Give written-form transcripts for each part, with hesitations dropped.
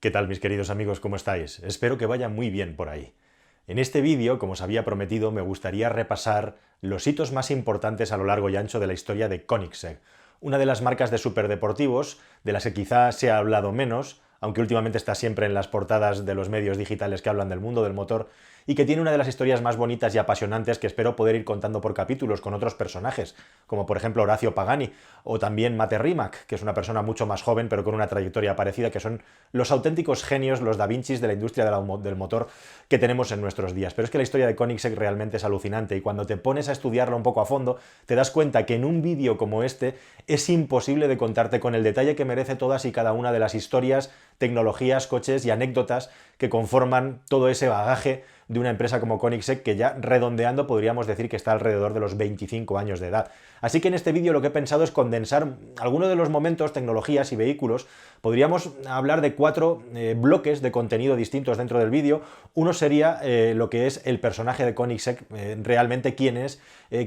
¿Qué tal, mis queridos amigos? ¿Cómo estáis? Espero que vaya muy bien por ahí. En este vídeo, como os había prometido, me gustaría repasar los hitos más importantes a lo largo y ancho de la historia de Koenigsegg, una de las marcas de superdeportivos de las que quizá se ha hablado menos, aunque últimamente está siempre en las portadas de los medios digitales que hablan del mundo del motor, y que tiene una de las historias más bonitas y apasionantes que espero poder ir contando por capítulos con otros personajes, como por ejemplo Horacio Pagani, o también Mate Rimac, que es una persona mucho más joven pero con una trayectoria parecida, que son los auténticos genios, los Da Vincis de la industria del motor que tenemos en nuestros días. Pero es que la historia de Koenigsegg realmente es alucinante, y cuando te pones a estudiarla un poco a fondo, te das cuenta que en un vídeo como este es imposible de contarte con el detalle que merece todas y cada una de las historias, tecnologías, coches y anécdotas que conforman todo ese bagaje de una empresa como Koenigsegg, que ya redondeando podríamos decir que está alrededor de los 25 años de edad. Así que en este vídeo lo que he pensado es condensar algunos de los momentos, tecnologías y vehículos. Podríamos hablar de cuatro bloques de contenido distintos dentro del vídeo. Uno sería lo que es el personaje de Koenigsegg, realmente quién es,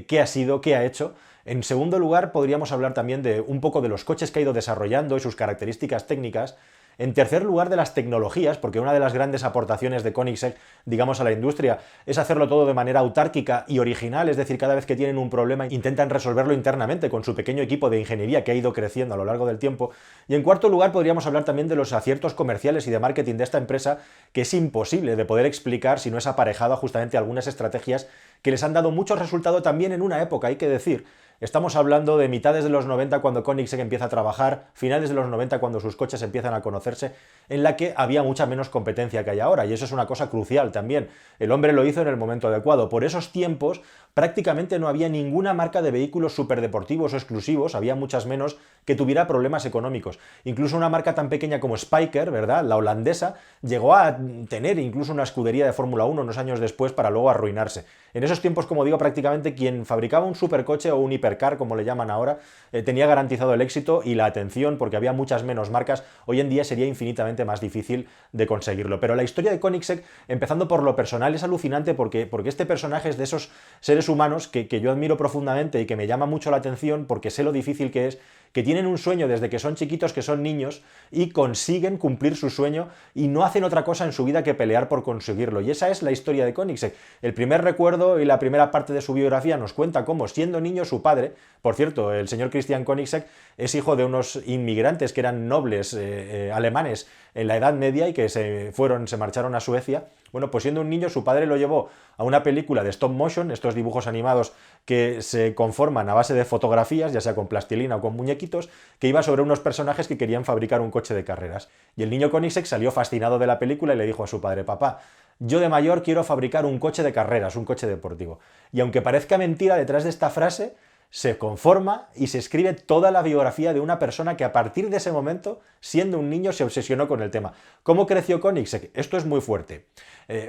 qué ha sido, qué ha hecho. En segundo lugar, podríamos hablar también de un poco de los coches que ha ido desarrollando y sus características técnicas. En tercer lugar, de las tecnologías, porque una de las grandes aportaciones de Koenigsegg, digamos, a la industria es hacerlo todo de manera autárquica y original, es decir, cada vez que tienen un problema intentan resolverlo internamente con su pequeño equipo de ingeniería que ha ido creciendo a lo largo del tiempo. Y en cuarto lugar, podríamos hablar también de los aciertos comerciales y de marketing de esta empresa, que es imposible de poder explicar si no es aparejado a justamente algunas estrategias que les han dado mucho resultado también en una época, hay que decir. Estamos hablando de mitades de los 90 cuando Koenigsegg empieza a trabajar, finales de los 90 cuando sus coches empiezan a conocerse, en la que había mucha menos competencia que hay ahora, y eso es una cosa crucial también. El hombre lo hizo en el momento adecuado. Por esos tiempos prácticamente no había ninguna marca de vehículos superdeportivos o exclusivos, había muchas menos, que tuviera problemas económicos. Incluso una marca tan pequeña como Spyker, ¿verdad?, la holandesa, llegó a tener incluso una escudería de Fórmula 1 unos años después para luego arruinarse. En esos tiempos, como digo, prácticamente quien fabricaba un supercoche o un hipercar, como le llaman ahora, tenía garantizado el éxito y la atención, porque había muchas menos marcas. Hoy en día sería infinitamente más difícil de conseguirlo. Pero la historia de Koenigsegg, empezando por lo personal, es alucinante porque este personaje es de esos seres humanos que yo admiro profundamente y que me llama mucho la atención porque sé lo difícil que es, que tienen un sueño desde que son chiquitos, que son niños, y consiguen cumplir su sueño y no hacen otra cosa en su vida que pelear por conseguirlo. Y esa es la historia de Koenigsegg. El primer recuerdo y la primera parte de su biografía nos cuenta cómo, siendo niño, su padre, por cierto, el señor Christian Koenigsegg, es hijo de unos inmigrantes que eran nobles alemanes en la Edad Media y que se marcharon a Suecia. Bueno, pues siendo un niño, su padre lo llevó a una película de stop motion, estos dibujos animados que se conforman a base de fotografías, ya sea con plastilina o con muñequitos, que iba sobre unos personajes que querían fabricar un coche de carreras. Y el niño Koenigsegg salió fascinado de la película y le dijo a su padre: papá, yo de mayor quiero fabricar un coche de carreras, un coche deportivo. Y aunque parezca mentira, detrás de esta frase se conforma y se escribe toda la biografía de una persona que a partir de ese momento, siendo un niño, se obsesionó con el tema. ¿Cómo creció Koenigsegg? Esto es muy fuerte.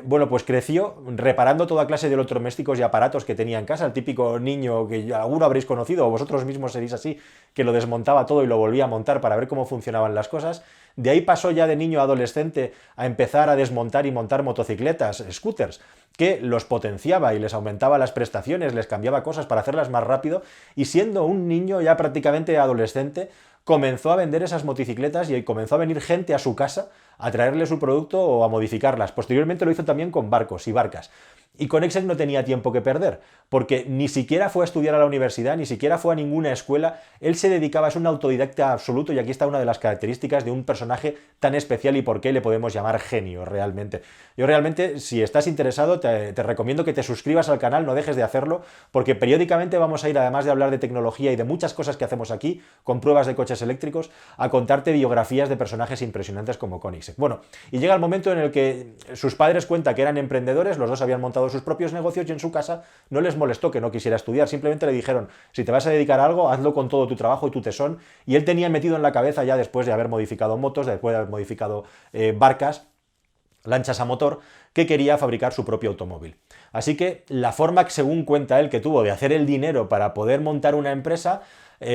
Bueno, pues creció reparando toda clase de electrodomésticos y aparatos que tenía en casa, el típico niño que alguno habréis conocido o vosotros mismos seréis así, que lo desmontaba todo y lo volvía a montar para ver cómo funcionaban las cosas. De ahí pasó ya de niño a adolescente a empezar a desmontar y montar motocicletas, scooters, que los potenciaba y les aumentaba las prestaciones, les cambiaba cosas para hacerlas más rápido, y siendo un niño ya prácticamente adolescente, comenzó a vender esas motocicletas y comenzó a venir gente a su casa a traerle su producto o a modificarlas. Posteriormente lo hizo también con barcos y barcas. Y Koenigsegg no tenía tiempo que perder, porque ni siquiera fue a estudiar a la universidad, ni siquiera fue a ninguna escuela. Él se dedicaba, es un autodidacta absoluto, y aquí está una de las características de un personaje tan especial y por qué le podemos llamar genio realmente. Yo realmente, si estás interesado, te recomiendo que te suscribas al canal, no dejes de hacerlo, porque periódicamente vamos a ir, además de hablar de tecnología y de muchas cosas que hacemos aquí, con pruebas de coches eléctricos, a contarte biografías de personajes impresionantes como Koenigsegg. Bueno, y llega el momento en el que sus padres cuentan que eran emprendedores, los dos habían montado sus propios negocios, y en su casa no les molestó que no quisiera estudiar, simplemente le dijeron: si te vas a dedicar a algo, hazlo con todo tu trabajo y tu tesón. Y él tenía metido en la cabeza, ya después de haber modificado motos, después de haber modificado barcas, lanchas a motor, que quería fabricar su propio automóvil. Así que la forma, según cuenta él, que tuvo de hacer el dinero para poder montar una empresa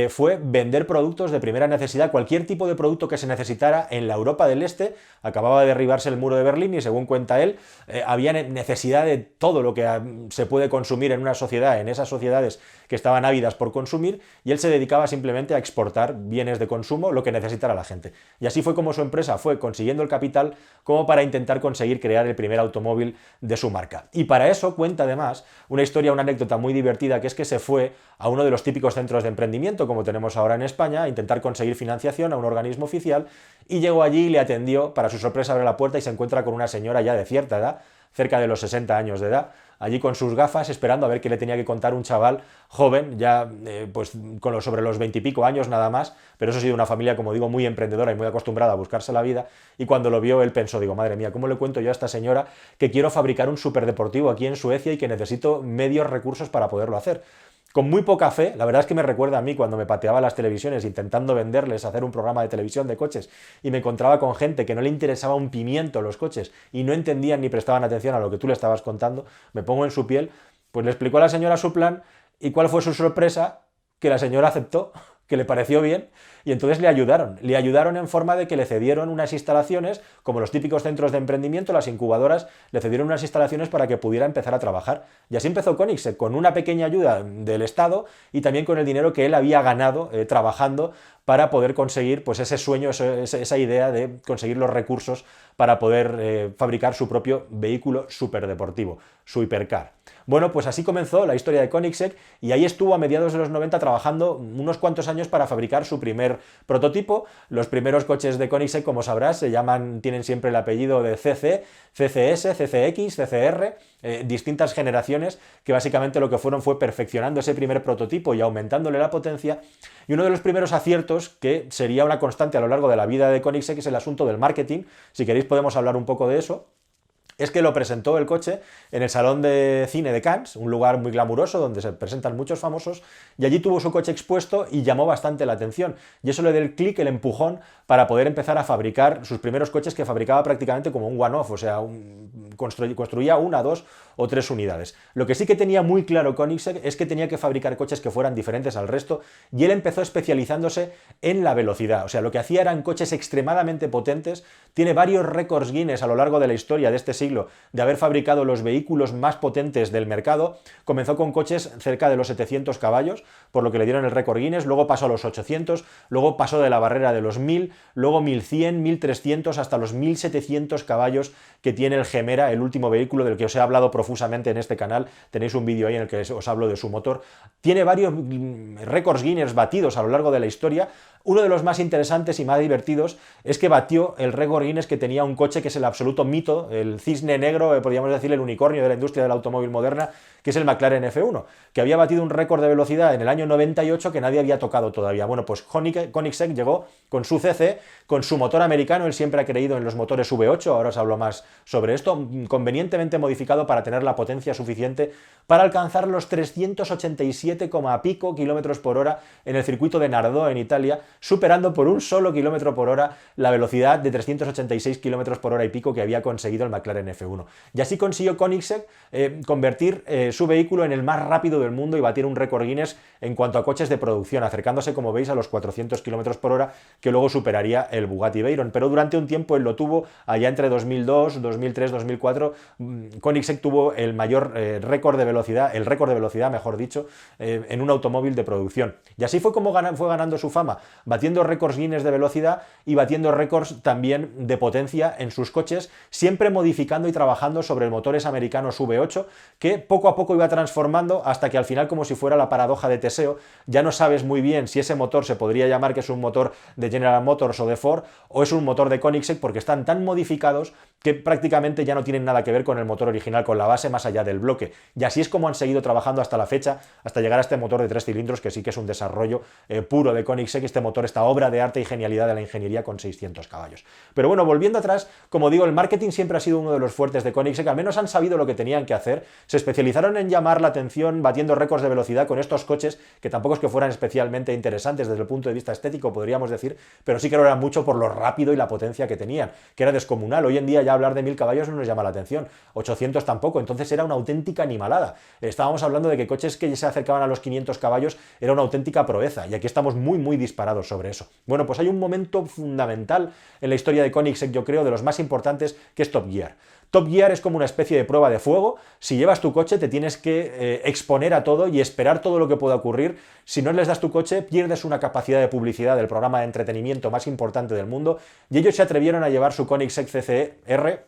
fue vender productos de primera necesidad, cualquier tipo de producto que se necesitara en la Europa del Este. Acababa de derribarse el muro de Berlín y, según cuenta él, había necesidad de todo lo que se puede consumir en una sociedad, en esas sociedades que estaban ávidas por consumir, y él se dedicaba simplemente a exportar bienes de consumo, lo que necesitara la gente. Y así fue como su empresa fue consiguiendo el capital como para intentar conseguir crear el primer automóvil de su marca. Y para eso cuenta además una historia, una anécdota muy divertida, que es que se fue a uno de los típicos centros de emprendimiento, como tenemos ahora en España, a intentar conseguir financiación a un organismo oficial, y llegó allí y le atendió. Para su sorpresa, abre la puerta y se encuentra con una señora ya de cierta edad, cerca de los 60 años de edad, allí con sus gafas, esperando a ver qué le tenía que contar un chaval joven, ya pues sobre los 20 y pico años nada más, pero eso sí, de una familia, como digo, muy emprendedora y muy acostumbrada a buscarse la vida. Y cuando lo vio, él pensó, digo, madre mía, ¿cómo le cuento yo a esta señora que quiero fabricar un superdeportivo aquí en Suecia y que necesito medios recursos para poderlo hacer? Con muy poca fe, la verdad es que me recuerda a mí cuando me pateaba las televisiones intentando venderles, hacer un programa de televisión de coches, y me encontraba con gente que no le interesaba un pimiento los coches y no entendían ni prestaban atención a lo que tú le estabas contando. Me pongo en su piel. Pues le explicó a la señora su plan, y ¿cuál fue su sorpresa? Que la señora aceptó, que le pareció bien, y entonces le ayudaron en forma de que le cedieron unas instalaciones, como los típicos centros de emprendimiento, las incubadoras, le cedieron unas instalaciones para que pudiera empezar a trabajar. Y así empezó Koenigsegg, con una pequeña ayuda del Estado y también con el dinero que él había ganado trabajando para poder conseguir pues ese sueño, esa idea de conseguir los recursos para poder fabricar su propio vehículo superdeportivo, su hipercar. Bueno, pues así comenzó la historia de Koenigsegg, y ahí estuvo a mediados de los 90 trabajando unos cuantos años para fabricar su primer prototipo. Los primeros coches de Koenigsegg, como sabrás, tienen siempre el apellido de CC, CCS, CCX, CCR, distintas generaciones que básicamente lo que fueron fue perfeccionando ese primer prototipo y aumentándole la potencia. Y uno de los primeros aciertos, que sería una constante a lo largo de la vida de Koenigsegg, es el asunto del marketing. Si queréis podemos hablar un poco de eso. Es que lo presentó el coche en el Salón de Cine de Cannes, un lugar muy glamuroso donde se presentan muchos famosos, y allí tuvo su coche expuesto y llamó bastante la atención. Y eso le dio el clic, el empujón, para poder empezar a fabricar sus primeros coches, que fabricaba prácticamente como un one-off, o sea, construía una, dos o tres unidades. Lo que sí que tenía muy claro Koenigsegg es que tenía que fabricar coches que fueran diferentes al resto, y él empezó especializándose en la velocidad. O sea, lo que hacía eran coches extremadamente potentes. Tiene varios récords Guinness a lo largo de la historia de este siglo de haber fabricado los vehículos más potentes del mercado. Comenzó con coches cerca de los 700 caballos, por lo que le dieron el récord Guinness, luego pasó a los 800, luego pasó de la barrera de los 1000, luego 1100, 1300, hasta los 1700 caballos que tiene el Gemera, el último vehículo del que os he hablado profusamente en este canal. Tenéis un vídeo ahí en el que os hablo de su motor. Tiene varios récords Guinness batidos a lo largo de la historia. Uno de los más interesantes y más divertidos es que batió el récord Guinness que tenía un coche que es el absoluto mito, el cisne negro, podríamos decir el unicornio de la industria del automóvil moderna, que es el McLaren F1, que había batido un récord de velocidad en el año 98 que nadie había tocado todavía. Bueno, pues Koenigsegg llegó con su CC, con su motor americano. Él siempre ha creído en los motores V8, ahora os hablo más sobre esto, convenientemente modificado para tener la potencia suficiente para alcanzar los 387, pico kilómetros por hora en el circuito de Nardò, en Italia, superando por un solo kilómetro por hora la velocidad de 386 kilómetros por hora y pico que había conseguido el McLaren F1. Y así consiguió Koenigsegg convertir su vehículo en el más rápido del mundo y batir un récord Guinness en cuanto a coches de producción, acercándose, como veis, a los 400 kilómetros por hora, que luego superaría el Bugatti Veyron. Pero durante un tiempo él lo tuvo, allá entre 2002, 2003, 2004, Koenigsegg tuvo el mayor récord de velocidad, mejor dicho, en un automóvil de producción. Y así fue como fue ganando su fama, batiendo récords Guinness de velocidad y batiendo récords también de potencia en sus coches, siempre modificando y trabajando sobre el motores americanos V8, que poco a poco iba transformando hasta que al final, como si fuera la paradoja de Teseo, ya no sabes muy bien si ese motor se podría llamar que es un motor de General Motors o de Ford, o es un motor de Koenigsegg, porque están tan modificados que prácticamente ya no tienen nada que ver con el motor original, con la base más allá del bloque. Y así es como han seguido trabajando hasta la fecha, hasta llegar a este motor de 3 cilindros, que sí que es un desarrollo puro de Koenigsegg, este motor, esta obra de arte y genialidad de la ingeniería con 600 caballos. Pero bueno, volviendo atrás, como digo, el marketing siempre ha sido uno de los fuertes de Koenigsegg. Al menos han sabido lo que tenían que hacer, se especializaron en llamar la atención batiendo récords de velocidad con estos coches, que tampoco es que fueran especialmente interesantes desde el punto de vista estético, podríamos decir, pero sí que lo eran mucho por lo rápido y la potencia que tenían, que era descomunal. Hoy en día ya hablar de 1000 caballos no nos llama la atención, 800 tampoco, entonces era una auténtica animalada. Estábamos hablando de que coches que se acercaban a los 500 caballos era una auténtica proeza, y aquí estamos muy disparados sobre eso. Bueno, pues hay un momento fundamental en la historia de Koenigsegg, yo creo, de los más importantes, que es Top Gear. Top Gear es como una especie de prueba de fuego. Si llevas tu coche te tienes que exponer a todo y esperar todo lo que pueda ocurrir. Si no les das tu coche, pierdes una capacidad de publicidad del programa de entretenimiento más importante del mundo, y ellos se atrevieron a llevar su Koenigsegg CC-R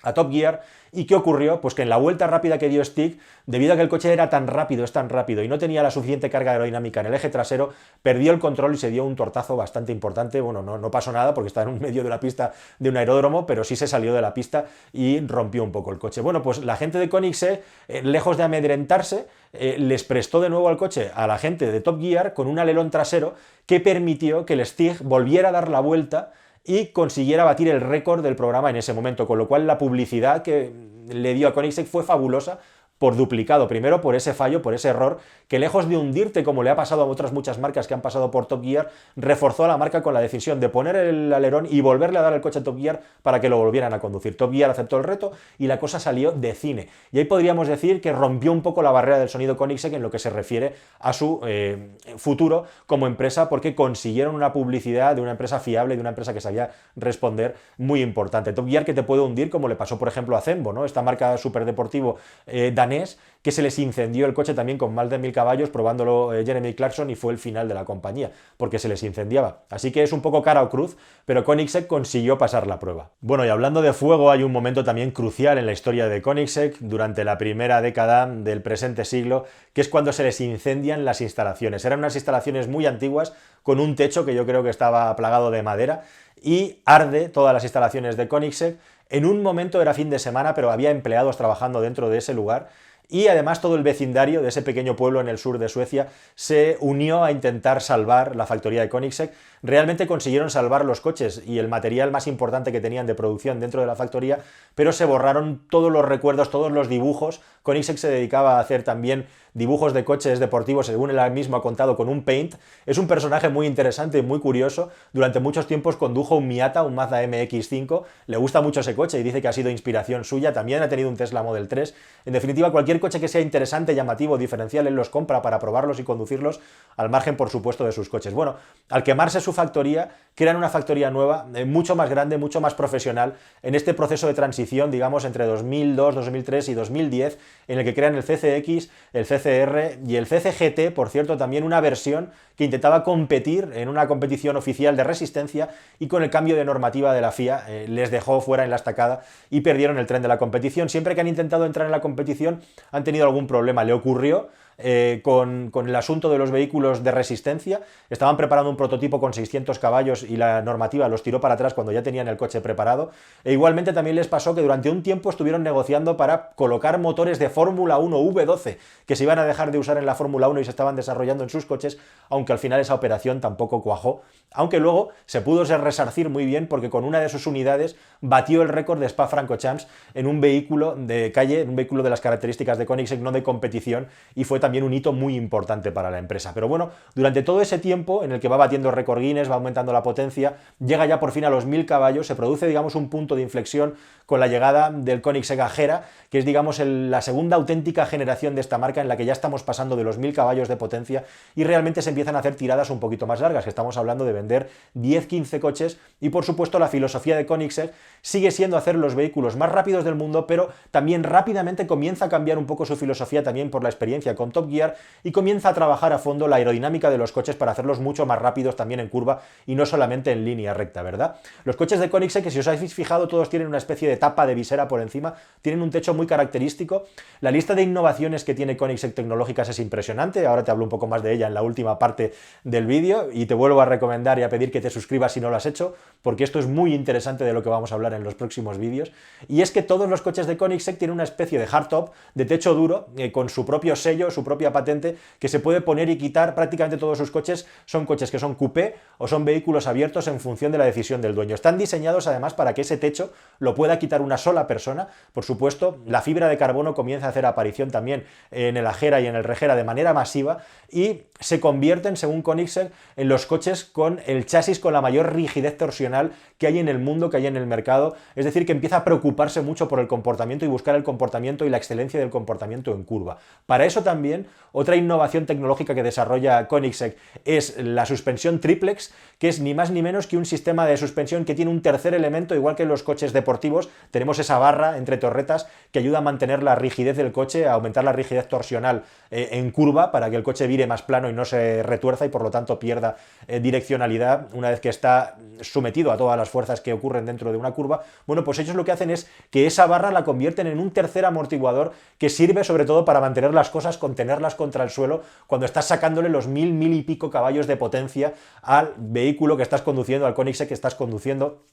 a Top Gear. ¿Y qué ocurrió? Pues que en la vuelta rápida que dio Stig, debido a que el coche era tan rápido, es tan rápido, y no tenía la suficiente carga aerodinámica en el eje trasero, perdió el control y se dio un tortazo bastante importante. Bueno, no pasó nada porque está en un medio de la pista de un aeródromo, pero sí se salió de la pista y rompió un poco el coche. Bueno, pues la gente de Koenigsegg, lejos de amedrentarse, les prestó de nuevo al coche a la gente de Top Gear con un alerón trasero que permitió que el Stig volviera a dar la vuelta y consiguiera batir el récord del programa en ese momento, con lo cual la publicidad que le dio a Koenigsegg fue fabulosa por duplicado. Primero por ese fallo, por ese error, que lejos de hundirte como le ha pasado a otras muchas marcas que han pasado por Top Gear, reforzó a la marca con la decisión de poner el alerón y volverle a dar el coche a Top Gear para que lo volvieran a conducir. Top Gear aceptó el reto y la cosa salió de cine. Y ahí podríamos decir que rompió un poco la barrera del sonido Koenigsegg en lo que se refiere a su futuro como empresa, porque consiguieron una publicidad de una empresa fiable, de una empresa que sabía responder, muy importante. Top Gear que te puede hundir, como le pasó por ejemplo a Zenvo, ¿no? Esta marca superdeportivo danés, que se les incendió el coche también con más de 1000 caballos, probándolo Jeremy Clarkson, y fue el final de la compañía, porque se les incendiaba. Así que es un poco cara o cruz, pero Koenigsegg consiguió pasar la prueba. Bueno, y hablando de fuego, hay un momento también crucial en la historia de Koenigsegg, durante la primera década del presente siglo, que es cuando se les incendian las instalaciones. Eran unas instalaciones muy antiguas, con un techo que yo creo que estaba plagado de madera, y arde todas las instalaciones de Koenigsegg. En un momento era fin de semana, pero había empleados trabajando dentro de ese lugar, y además todo el vecindario de ese pequeño pueblo en el sur de Suecia se unió a intentar salvar la factoría de Koenigsegg. Realmente consiguieron salvar los coches y el material más importante que tenían de producción dentro de la factoría, pero se borraron todos los recuerdos, todos los dibujos. Koenigsegg se dedicaba a hacer también dibujos de coches deportivos, según él mismo ha contado, con un Paint. Es un personaje muy interesante y muy curioso. Durante muchos tiempos condujo un Miata, un Mazda MX-5, le gusta mucho ese coche y dice que ha sido inspiración suya. También ha tenido un Tesla Model 3. En definitiva, cualquier coche que sea interesante, llamativo, diferencial, él los compra para probarlos y conducirlos, al margen, por supuesto, de sus coches. Bueno, al quemarse su factoría, crean una factoría nueva, mucho más grande, mucho más profesional, en este proceso de transición, digamos, entre 2002, 2003 y 2010, en el que crean el CCX, el CCR y el CCGT, por cierto, también una versión que intentaba competir en una competición oficial de resistencia, y con el cambio de normativa de la FIA les dejó fuera en la estacada y perdieron el tren de la competición. Siempre que han intentado entrar en la competición han tenido algún problema. Le ocurrió con el asunto de los vehículos de resistencia. Estaban preparando un prototipo con 600 caballos y la normativa los tiró para atrás cuando ya tenían el coche preparado. E igualmente también les pasó que durante un tiempo estuvieron negociando para colocar motores de Fórmula 1 V12 que se iban a dejar de usar en la Fórmula 1 y se estaban desarrollando en sus coches, aunque al final esa operación tampoco cuajó, aunque luego se pudo resarcir muy bien, porque con una de sus unidades batió el récord de Spa-Francorchamps en un vehículo de calle, en un vehículo de las características de Koenigsegg, no de competición, y fue también un hito muy importante para la empresa. Pero bueno, durante todo ese tiempo en el que va batiendo récord Guinness, va aumentando la potencia, llega ya por fin a los 1000 caballos, se produce, digamos, un punto de inflexión con la llegada del Koenigsegg Agera, que es, digamos, la segunda auténtica generación de esta marca, en la que ya estamos pasando de los 1000 caballos de potencia y realmente se empiezan a hacer tiradas un poquito más largas, que estamos hablando de vender 10-15 coches, y por supuesto la filosofía de Koenigsegg sigue siendo hacer los vehículos más rápidos del mundo, pero también rápidamente comienza a cambiar un poco su filosofía también por la experiencia con Top Gear, y comienza a trabajar a fondo la aerodinámica de los coches para hacerlos mucho más rápidos también en curva y no solamente en línea recta, ¿verdad? Los coches de Koenigsegg, que si os habéis fijado, todos tienen una especie de tapa de visera por encima, tienen un techo muy característico. La lista de innovaciones que tiene Koenigsegg tecnológicas es impresionante. Ahora te hablo un poco más de ella en la última parte del vídeo, y te vuelvo a recomendar y a pedir que te suscribas si no lo has hecho, porque esto es muy interesante de lo que vamos a hablar en los próximos vídeos. Y es que todos los coches de Koenigsegg tienen una especie de hardtop, de techo duro, con su propio sello, su propia patente, que se puede poner y quitar prácticamente todos sus coches. Son coches que son coupé o son vehículos abiertos en función de la decisión del dueño. Están diseñados además para que ese techo lo pueda quitar una sola persona. Por supuesto, la fibra de carbono comienza a hacer aparición también en el Agera y en el Regera de manera masiva y se convierten, según Koenigsegg, en los coches con el chasis con la mayor rigidez torsional que hay en el mundo, que hay en el mercado. Es decir, que empieza a preocuparse mucho por el comportamiento y buscar el comportamiento y la excelencia del comportamiento en curva. Para eso también, otra innovación tecnológica que desarrolla Koenigsegg es la suspensión triplex, que es ni más ni menos que un sistema de suspensión que tiene un tercer elemento, igual que en los coches deportivos. Tenemos esa barra entre torretas que ayuda a mantener la rigidez del coche, a aumentar la rigidez torsional en curva para que el coche vire más plano y no se retuerza y por lo tanto pierda direccionalidad una vez que está sometido a todas las fuerzas que ocurren dentro de una curva. Bueno, pues ellos lo que hacen es que esa barra la convierten en un tercer amortiguador que sirve sobre todo para mantener las cosas, contenerlas contra el suelo cuando estás sacándole los 1000 y pico caballos de potencia al vehículo que estás conduciendo, al Koenigsegg que estás conduciendo.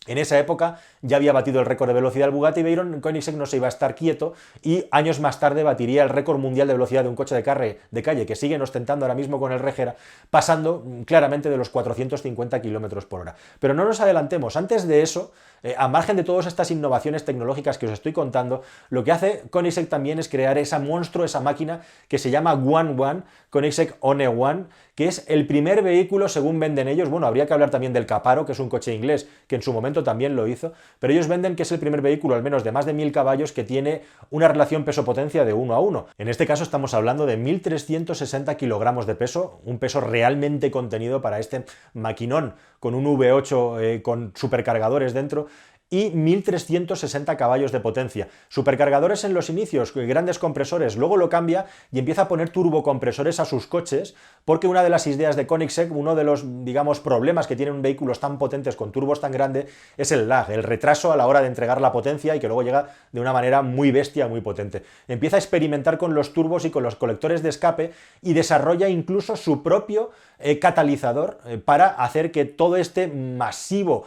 En esa época ya había batido el récord de velocidad el Bugatti Veyron. Koenigsegg no se iba a estar quieto y años más tarde batiría el récord mundial de velocidad de un coche de calle que siguen ostentando ahora mismo con el Regera, pasando claramente de los 450 km por hora. Pero no nos adelantemos, antes de eso, a margen de todas estas innovaciones tecnológicas que os estoy contando, lo que hace Koenigsegg también es crear esa monstruo, esa máquina que se llama One, Koenigsegg One One, que es el primer vehículo, según venden ellos. Bueno, habría que hablar también del Caparo, que es un coche inglés, que en su momento también lo hizo, pero ellos venden que es el primer vehículo, al menos de más de 1000 caballos, que tiene una relación peso-potencia de 1 a 1. En este caso estamos hablando de 1360 kilogramos de peso, un peso realmente contenido para este maquinón, con un V8 con supercargadores dentro, y 1360 caballos de potencia. Supercargadores en los inicios, grandes compresores, luego lo cambia y empieza a poner turbocompresores a sus coches, porque una de las ideas de Koenigsegg, uno de los, digamos, problemas que tienen vehículos tan potentes con turbos tan grandes, es el lag, el retraso a la hora de entregar la potencia y que luego llega de una manera muy bestia, muy potente. Empieza a experimentar con los turbos y con los colectores de escape y desarrolla incluso su propio catalizador para hacer que todo este masivo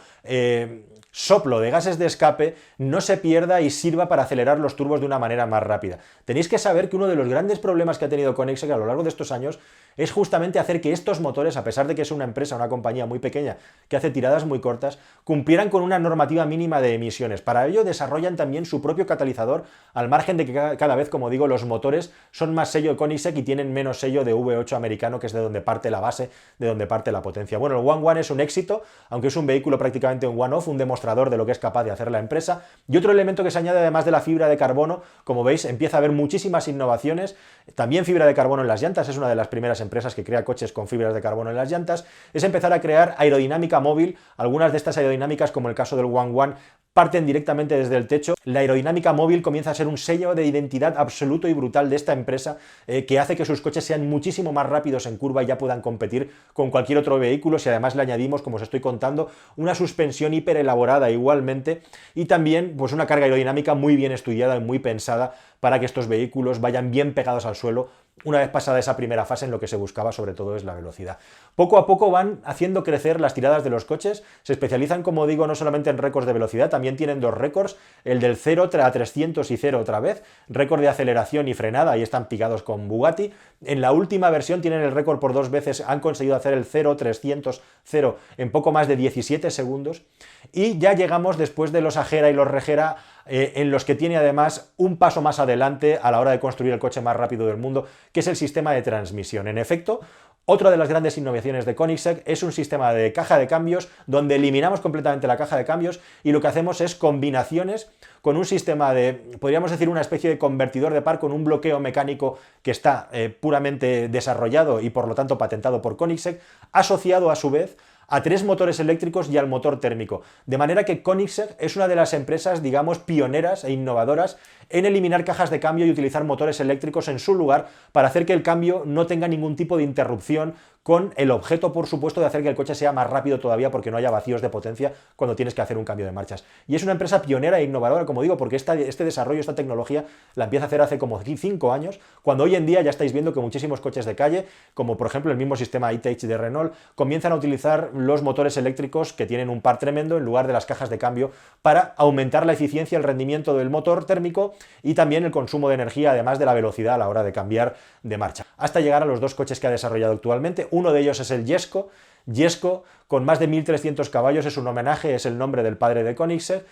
soplo de gases de escape no se pierda y sirva para acelerar los turbos de una manera más rápida. Tenéis que saber que uno de los grandes problemas que ha tenido Koenigsegg a lo largo de estos años es justamente hacer que estos motores, a pesar de que es una empresa, una compañía muy pequeña que hace tiradas muy cortas, cumplieran con una normativa mínima de emisiones. Para ello desarrollan también su propio catalizador, al margen de que cada vez, como digo, los motores son más sello de Koenigsegg y tienen menos sello de V8 americano, que es de donde parte la base, de donde parte la potencia. Bueno, el One es un éxito, aunque es un vehículo prácticamente un one-off, un demostrador de lo que es capaz de hacer la empresa. Y otro elemento que se añade, además de la fibra de carbono, como veis, empieza a haber muchísimas innovaciones. También fibra de carbono en las llantas, es una de las primeras empresas que crea coches con fibras de carbono en las llantas. Es empezar a crear aerodinámica móvil. Algunas de estas aerodinámicas, como el caso del One, parten directamente desde el techo. La aerodinámica móvil comienza a ser un sello de identidad absoluto y brutal de esta empresa, que hace que sus coches sean muchísimo más rápidos en curva y ya puedan competir con cualquier otro vehículo. Si además le añadimos, como os estoy contando, una suspensión hiper elaborada igualmente, y también pues una carga aerodinámica muy bien estudiada y muy pensada para que estos vehículos vayan bien pegados al suelo una vez pasada esa primera fase. En lo que se buscaba sobre todo es la velocidad. Poco a poco van haciendo crecer las tiradas de los coches, se especializan, como digo, no solamente en récords de velocidad, también tienen dos récords, el del 0 a 300 y 0 otra vez, récord de aceleración y frenada, ahí están picados con Bugatti. En la última versión tienen el récord por 2 veces, han conseguido hacer el 0-300-0 en poco más de 17 segundos, y ya llegamos después de los Agera y los Regera, en los que tiene además un paso más adelante a la hora de construir el coche más rápido del mundo, que es el sistema de transmisión. En efecto, otra de las grandes innovaciones de Koenigsegg es un sistema de caja de cambios donde eliminamos completamente la caja de cambios y lo que hacemos es combinaciones con un sistema de, podríamos decir, una especie de convertidor de par con un bloqueo mecánico que está puramente desarrollado y por lo tanto patentado por Koenigsegg, asociado a su vez a 3 motores eléctricos y al motor térmico. De manera que Koenigsegg es una de las empresas, digamos, pioneras e innovadoras en eliminar cajas de cambio y utilizar motores eléctricos en su lugar para hacer que el cambio no tenga ningún tipo de interrupción con el objeto, por supuesto, de hacer que el coche sea más rápido todavía porque no haya vacíos de potencia cuando tienes que hacer un cambio de marchas. Y es una empresa pionera e innovadora, como digo, porque este desarrollo, esta tecnología, la empieza a hacer hace como 5 años, cuando hoy en día ya estáis viendo que muchísimos coches de calle, como por ejemplo el mismo sistema e-Tech de Renault, comienzan a utilizar los motores eléctricos que tienen un par tremendo en lugar de las cajas de cambio para aumentar la eficiencia, el rendimiento del motor térmico y también el consumo de energía, además de la velocidad a la hora de cambiar de marcha. Hasta llegar a los dos coches que ha desarrollado actualmente. Uno de ellos es el Jesko. Jesko, con más de 1.300 caballos, es un homenaje, es el nombre del padre de Koenigsegg.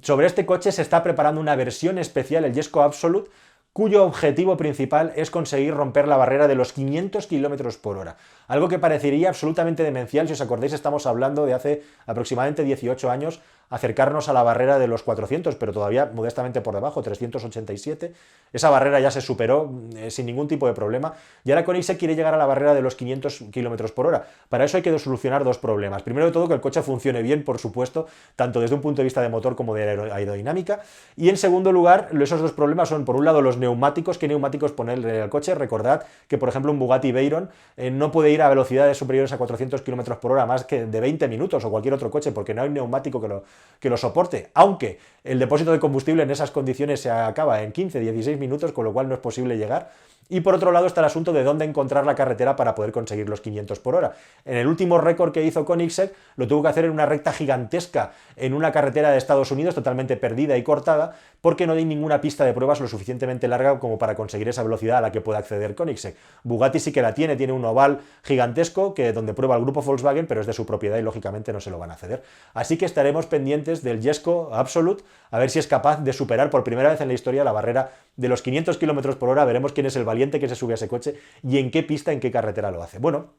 Sobre este coche se está preparando una versión especial, el Jesko Absolute, cuyo objetivo principal es conseguir romper la barrera de los 500 km por hora. Algo que parecería absolutamente demencial, si os acordáis, estamos hablando de hace aproximadamente 18 años, acercarnos a la barrera de los 400, pero todavía modestamente por debajo, 387. Esa barrera ya se superó sin ningún tipo de problema, y ahora Koenigsegg quiere llegar a la barrera de los 500 km por hora. Para eso hay que solucionar dos problemas. Primero de todo, que el coche funcione bien, por supuesto, tanto desde un punto de vista de motor como de aerodinámica, y en segundo lugar, esos dos problemas son, por un lado, los neumáticos. ¿Qué neumáticos ponerle al coche? Recordad que, por ejemplo, un Bugatti Veyron no puede ir a velocidades superiores a 400 km por hora más que de 20 minutos, o cualquier otro coche, porque no hay un neumático que lo soporte, aunque el depósito de combustible en esas condiciones se acaba en 15-16 minutos, con lo cual no es posible llegar. Y por otro lado está el asunto de dónde encontrar la carretera para poder conseguir los 500 por hora. En el último récord que hizo Koenigsegg lo tuvo que hacer en una recta gigantesca en una carretera de Estados Unidos totalmente perdida y cortada, porque no hay ninguna pista de pruebas lo suficientemente larga como para conseguir esa velocidad a la que puede acceder Koenigsegg. Bugatti sí que la tiene un oval gigantesco donde prueba el grupo Volkswagen, pero es de su propiedad y lógicamente no se lo van a ceder. Así que estaremos pendientes del Jesko Absolute, a ver si es capaz de superar por primera vez en la historia la barrera de los 500 km por hora. Veremos quién es el valiente que se sube a ese coche y en qué pista, en qué carretera lo hace. Bueno,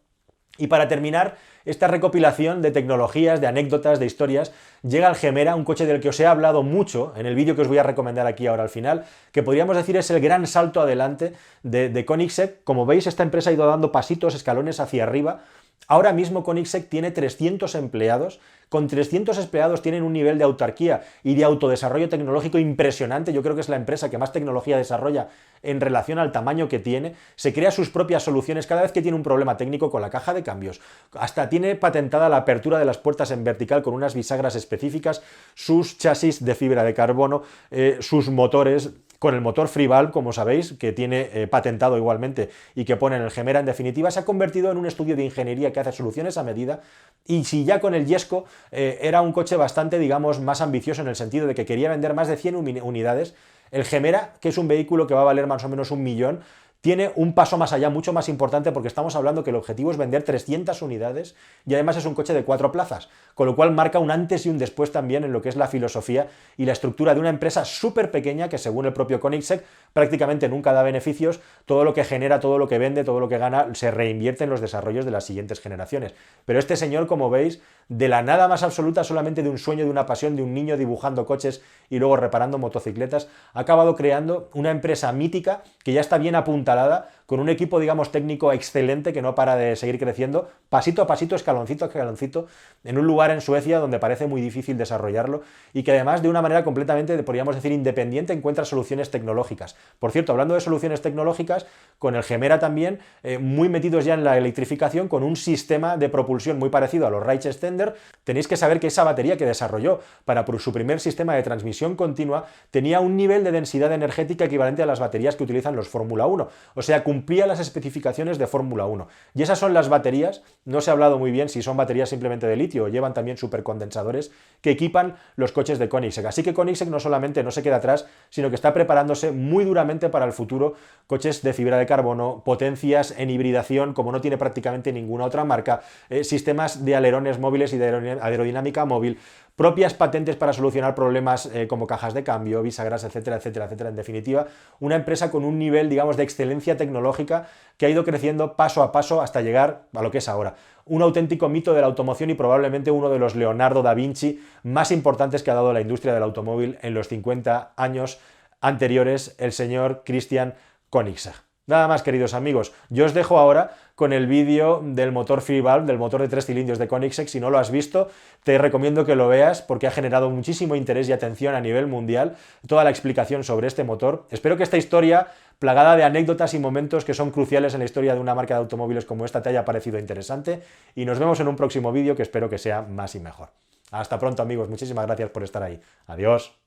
y para terminar esta recopilación de tecnologías, de anécdotas, de historias, llega el Gemera, un coche del que os he hablado mucho en el vídeo que os voy a recomendar aquí ahora al final, que podríamos decir es el gran salto adelante de Koenigsegg. Como veis, esta empresa ha ido dando pasitos, escalones hacia arriba. Ahora mismo Koenigsegg tiene 300 empleados. Con 300 empleados tienen un nivel de autarquía y de autodesarrollo tecnológico impresionante. Yo creo que es la empresa que más tecnología desarrolla en relación al tamaño que tiene. Se crea sus propias soluciones cada vez que tiene un problema técnico con la caja de cambios. Hasta tiene patentada la apertura de las puertas en vertical con unas bisagras específicas, sus chasis de fibra de carbono, sus motores con el motor Free Valve, como sabéis, que tiene patentado igualmente y que pone en el Gemera. En definitiva, se ha convertido en un estudio de ingeniería que hace soluciones a medida. Y si ya con el Jesko era un coche bastante, digamos, más ambicioso en el sentido de que quería vender más de 100 unidades, el Gemera, que es un vehículo que va a valer más o menos 1 millón, tiene un paso más allá, mucho más importante, porque estamos hablando que el objetivo es vender 300 unidades y además es un coche de 4 plazas, con lo cual marca un antes y un después también en lo que es la filosofía y la estructura de una empresa súper pequeña que, según el propio Koenigsegg, prácticamente nunca da beneficios. Todo lo que genera, todo lo que vende, todo lo que gana se reinvierte en los desarrollos de las siguientes generaciones. Pero este señor, como veis, de la nada más absoluta, solamente de un sueño, de una pasión, de un niño dibujando coches y luego reparando motocicletas, ha acabado creando una empresa mítica que ya está bien apuntalada, con un equipo, digamos, técnico excelente que no para de seguir creciendo, pasito a pasito, escaloncito a escaloncito, en un lugar en Suecia donde parece muy difícil desarrollarlo y que además de una manera completamente, podríamos decir, independiente, encuentra soluciones tecnológicas. Por cierto, hablando de soluciones tecnológicas, con el Gemera también, muy metidos ya en la electrificación, con un sistema de propulsión muy parecido a los Range Extender. Tenéis que saber que esa batería que desarrolló para su primer sistema de transmisión continua tenía un nivel de densidad energética equivalente a las baterías que utilizan los Fórmula 1, o sea, cumplía las especificaciones de Fórmula 1. Y esas son las baterías. No se ha hablado muy bien si son baterías simplemente de litio o llevan también supercondensadores que equipan los coches de Koenigsegg. Así que Koenigsegg no solamente no se queda atrás, sino que está preparándose muy duramente para el futuro. Coches de fibra de carbono, potencias en hibridación como no tiene prácticamente ninguna otra marca, sistemas de alerones móviles y de aerodinámica móvil, propias patentes para solucionar problemas como cajas de cambio, bisagras, etcétera, etcétera, etcétera. En definitiva, una empresa con un nivel, digamos, de excelencia tecnológica que ha ido creciendo paso a paso hasta llegar a lo que es ahora. Un auténtico mito de la automoción y probablemente uno de los Leonardo da Vinci más importantes que ha dado la industria del automóvil en los 50 años anteriores, el señor Christian Koenigsegg. Nada más, queridos amigos, yo os dejo ahora con el vídeo del motor Free Valve, del motor de 3 cilindros de Koenigsegg. Si no lo has visto, te recomiendo que lo veas porque ha generado muchísimo interés y atención a nivel mundial toda la explicación sobre este motor. Espero que esta historia plagada de anécdotas y momentos que son cruciales en la historia de una marca de automóviles como esta te haya parecido interesante, y nos vemos en un próximo vídeo que espero que sea más y mejor. Hasta pronto, amigos, muchísimas gracias por estar ahí. Adiós.